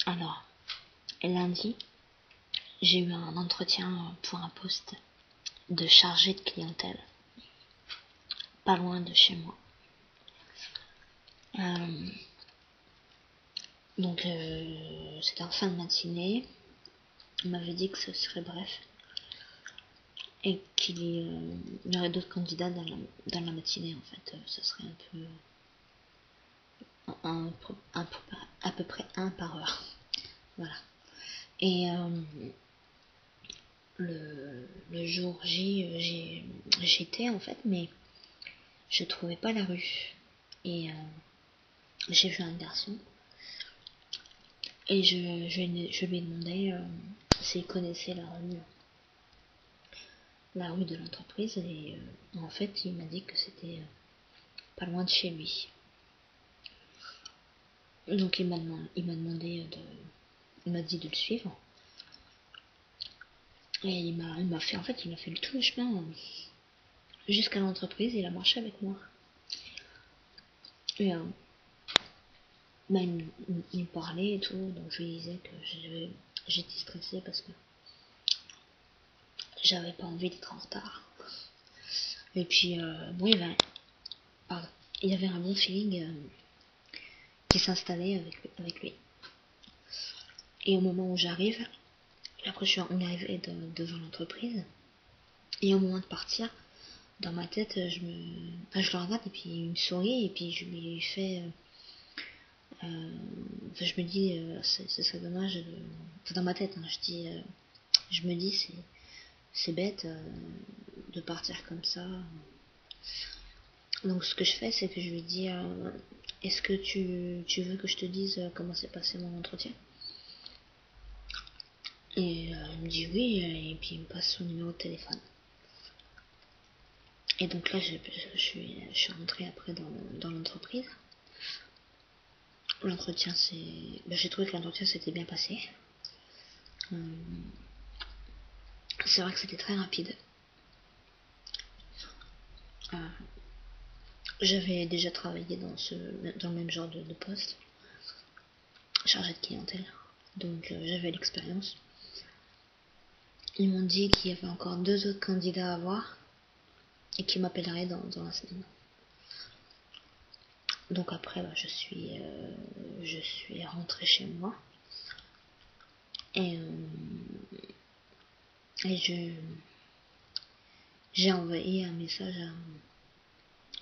Alors, lundi, j'ai eu un entretien pour un poste de chargé de clientèle, pas loin de chez moi. Donc, c'était en fin de matinée. Il m'avait dit que ce serait bref et qu'il y aurait d'autres candidats dans la matinée. En fait, ce serait à peu près un par heure. Voilà. Et le jour J, j'étais en fait, mais je trouvais pas la rue. Et j'ai vu un garçon et je lui ai demandé s'il connaissait la rue de l'entreprise, et en fait il m'a dit que c'était pas loin de chez lui. Donc il m'a demandé il m'a dit de le suivre, et il m'a fait le tout le chemin jusqu'à l'entreprise. Il a marché avec moi et il me parlait et tout, donc je lui disais que j'étais stressée parce que j'avais pas envie d'être en retard. Et puis bon, il y avait un bon feeling qui s'installait avec lui. Et au moment où j'arrive, après on est arrivé devant l'entreprise, et au moment de partir, dans ma tête, je le regarde, et puis il me sourit, et puis je lui fais je me dis ce serait dommage dans ma tête, hein, je me dis c'est bête de partir comme ça. Donc ce que je fais, c'est que je lui dis est-ce que tu veux que je te dise comment s'est passé mon entretien? Et il me dit oui, et puis il me passe son numéro de téléphone. Et donc là, je suis rentrée après dans l'entreprise. L'entretien, j'ai trouvé que l'entretien s'était bien passé. C'est vrai que c'était très rapide. J'avais déjà travaillé dans le même genre de poste, chargé de clientèle. Donc j'avais l'expérience. Ils m'ont dit qu'il y avait encore 2 autres candidats à voir et qu'ils m'appelleraient dans la semaine. Donc après, je suis rentrée chez moi. Et j'ai envoyé un message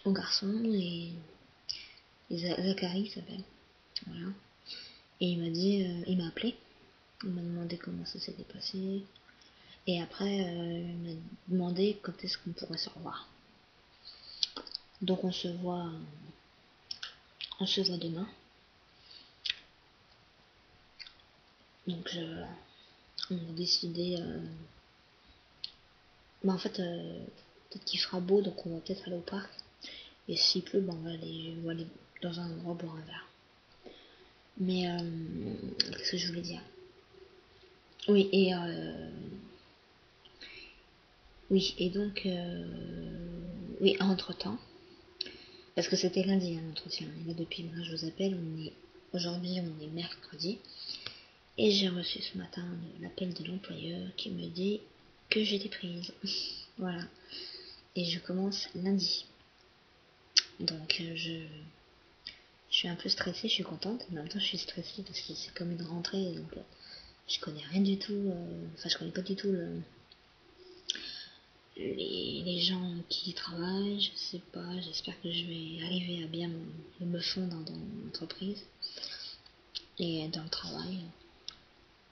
au garçon, et Zachary s'appelle. Voilà. Et il m'a appelé. Il m'a demandé comment ça s'était passé. Et après, il m'a demandé quand est-ce qu'on pourrait se revoir. Donc on se voit demain. Donc on a décidé. En fait, peut-être qu'il fera beau, donc on va peut-être aller au parc. Et s'il pleut, on va aller dans un endroit boire un verre. Mais qu'est-ce que je voulais dire? Oui, et donc oui, entre-temps, parce que c'était lundi l'entretien, et là depuis maintenant je vous appelle, aujourd'hui on est mercredi, et j'ai reçu ce matin l'appel de l'employeur qui me dit que j'étais prise. Voilà. Et je commence lundi. Donc je suis un peu stressée, je suis contente, mais en même temps je suis stressée parce que c'est comme une rentrée, donc je connais rien du tout, je connais pas du tout les gens qui y travaillent, je sais pas, j'espère que je vais arriver à bien me fondre dans l'entreprise et dans le travail.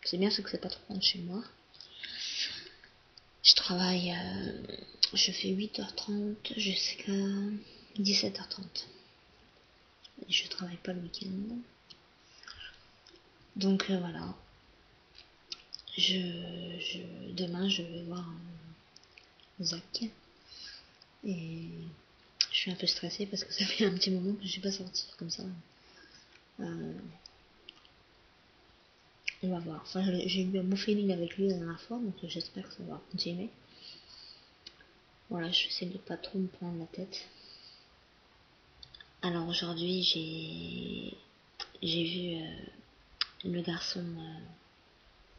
C'est bien ce que c'est pas trop loin de chez moi. Je travaille, je fais 8h30 jusqu'à 17h30. Et je travaille pas le week-end. Donc voilà. Demain je vais voir Zach. Et je suis un peu stressée parce que ça fait un petit moment que je suis pas sortie comme ça. On va voir. Enfin, j'ai eu un bon feeling avec lui la dernière fois, donc j'espère que ça va continuer. Voilà, je vais essayer de pas trop me prendre la tête. Alors aujourd'hui, j'ai vu le garçon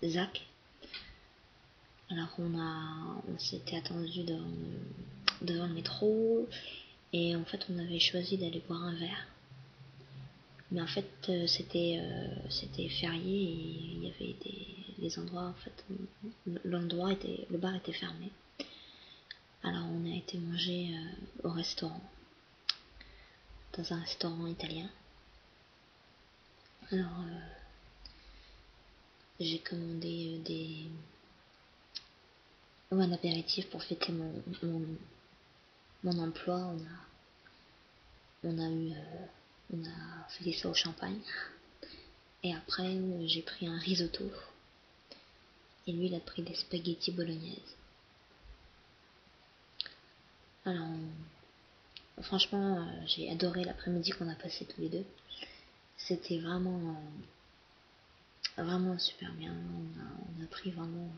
Zach. Alors on s'était attendu devant le métro et en fait on avait choisi d'aller boire un verre. Mais en fait c'était férié et il y avait des endroits en fait le bar était fermé. Alors on a été manger au restaurant, dans un restaurant italien. Alors j'ai commandé un apéritif pour fêter mon emploi. On a fait ça au champagne. Et après, j'ai pris un risotto. Et lui, il a pris des spaghettis bolognaises. Alors, franchement, j'ai adoré l'après-midi qu'on a passé tous les deux. C'était vraiment super bien. On a pris vraiment...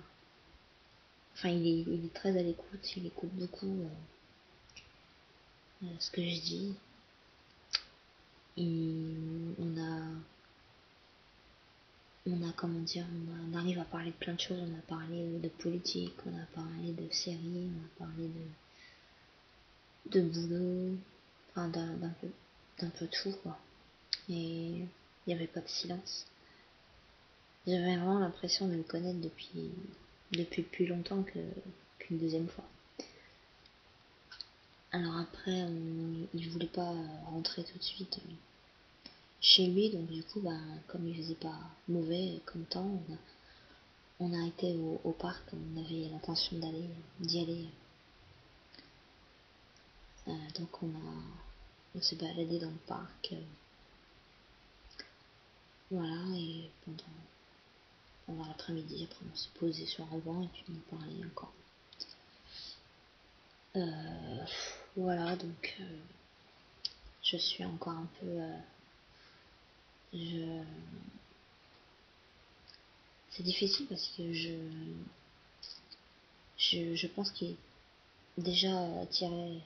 Enfin, il est très à l'écoute. Il écoute beaucoup ce que je dis. Et comment dire, on arrive à parler de plein de choses. On a parlé de politique, on a parlé de séries, on a parlé de boulot, enfin d'un peu tout, quoi. Et il n'y avait pas de silence. J'avais vraiment l'impression de le connaître depuis plus longtemps qu'une deuxième fois. Alors après, il voulait pas rentrer tout de suite chez lui, donc du coup, comme il faisait pas mauvais comme temps, on a été au parc, on avait l'intention d'y aller. Donc on s'est baladé dans le parc, voilà, et pendant l'après-midi, après on s'est posé sur un banc et puis on a parlé encore. Voilà, donc je suis encore un peu... C'est difficile parce que je pense qu'il est déjà attiré,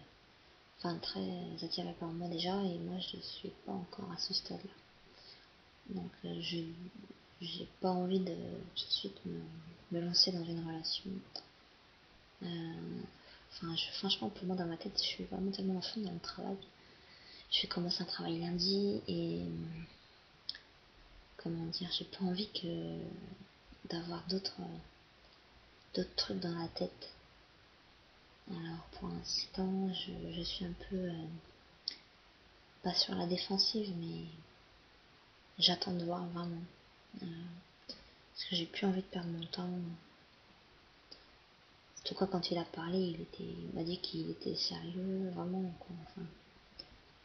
enfin très attiré par moi déjà, et moi je ne suis pas encore à ce stade-là. Donc j'ai pas envie de tout de suite me lancer dans une relation. Franchement, pour moi, dans ma tête, je suis vraiment tellement à fond dans le travail. Je vais commencer un travail lundi et comment dire, j'ai pas envie d'avoir d'autres trucs dans la tête. Alors pour l'instant, je suis un peu pas sur la défensive, mais j'attends de voir vraiment. Parce que j'ai plus envie de perdre mon temps. En tout cas, quand il a parlé, il m'a dit qu'il était sérieux, vraiment. Quoi.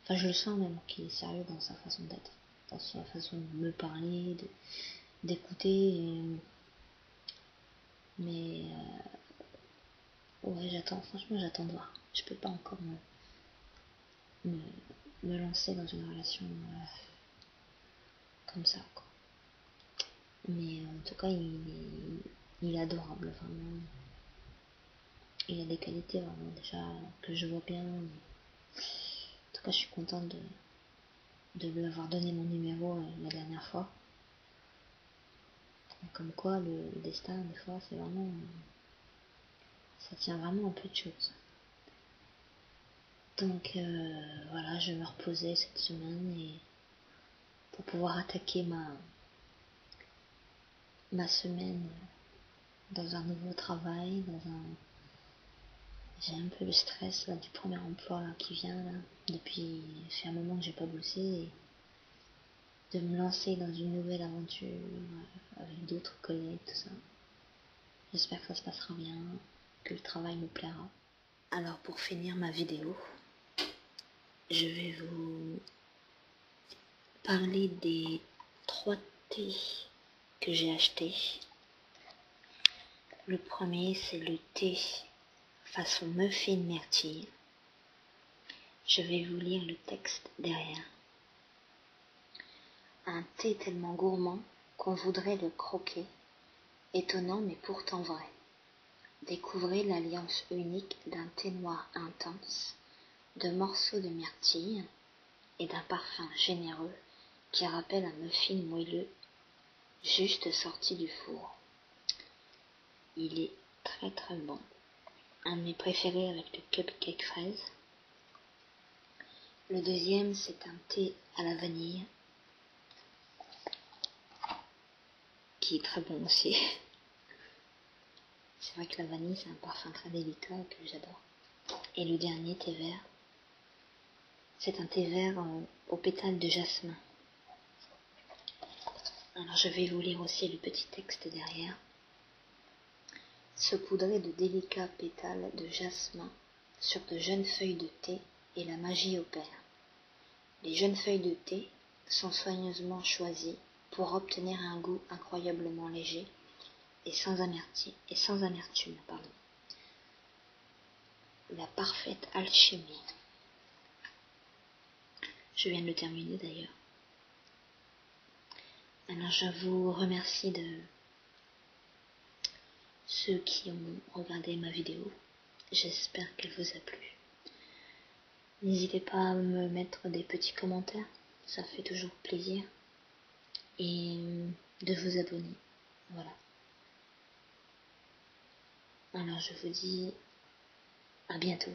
Enfin, je le sens même qu'il est sérieux dans sa façon d'être, dans sa façon de me parler, d'écouter. Mais ouais, franchement, j'attends de voir. Je peux pas encore me lancer dans une relation comme ça, quoi. Mais en tout cas, il est adorable, vraiment. Il a des qualités, vraiment, déjà, que je vois bien. En tout cas, je suis contente de lui avoir donné mon numéro la dernière fois. Comme quoi, le destin, des fois, c'est vraiment... ça tient vraiment un peu de choses. Donc, voilà, je vais me reposer cette semaine et pour pouvoir attaquer ma semaine dans un nouveau travail, j'ai un peu le stress là, du premier emploi là, qui vient là. Depuis fait un moment que j'ai pas bossé et de me lancer dans une nouvelle aventure avec d'autres collègues, tout ça. J'espère que ça se passera bien, que le travail me plaira. Alors pour finir ma vidéo, je vais vous parler des 3 thés que j'ai achetés. Le premier, c'est le thé façon muffin myrtille. Je vais vous lire le texte derrière. Un thé tellement gourmand qu'on voudrait le croquer, étonnant mais pourtant vrai. Découvrez l'alliance unique d'un thé noir intense, de morceaux de myrtille et d'un parfum généreux qui rappelle un muffin moelleux juste sorti du four. Il est très très bon. Un de mes préférés avec le cupcake fraise. Le deuxième, c'est un thé à la vanille, qui est très bon aussi. C'est vrai que la vanille, c'est un parfum très délicat que j'adore. Et le dernier, thé vert, c'est un thé vert aux pétales de jasmin. Alors je vais vous lire aussi le petit texte derrière. Saupoudrer de délicats pétales de jasmin sur de jeunes feuilles de thé et la magie opère. Les jeunes feuilles de thé sont soigneusement choisies pour obtenir un goût incroyablement léger et sans amertume. La parfaite alchimie. Je viens de le terminer d'ailleurs. Alors je vous remercie de ceux qui ont regardé ma vidéo. J'espère qu'elle vous a plu. N'hésitez pas à me mettre des petits commentaires, ça fait toujours plaisir. Et de vous abonner. Voilà. Alors je vous dis à bientôt.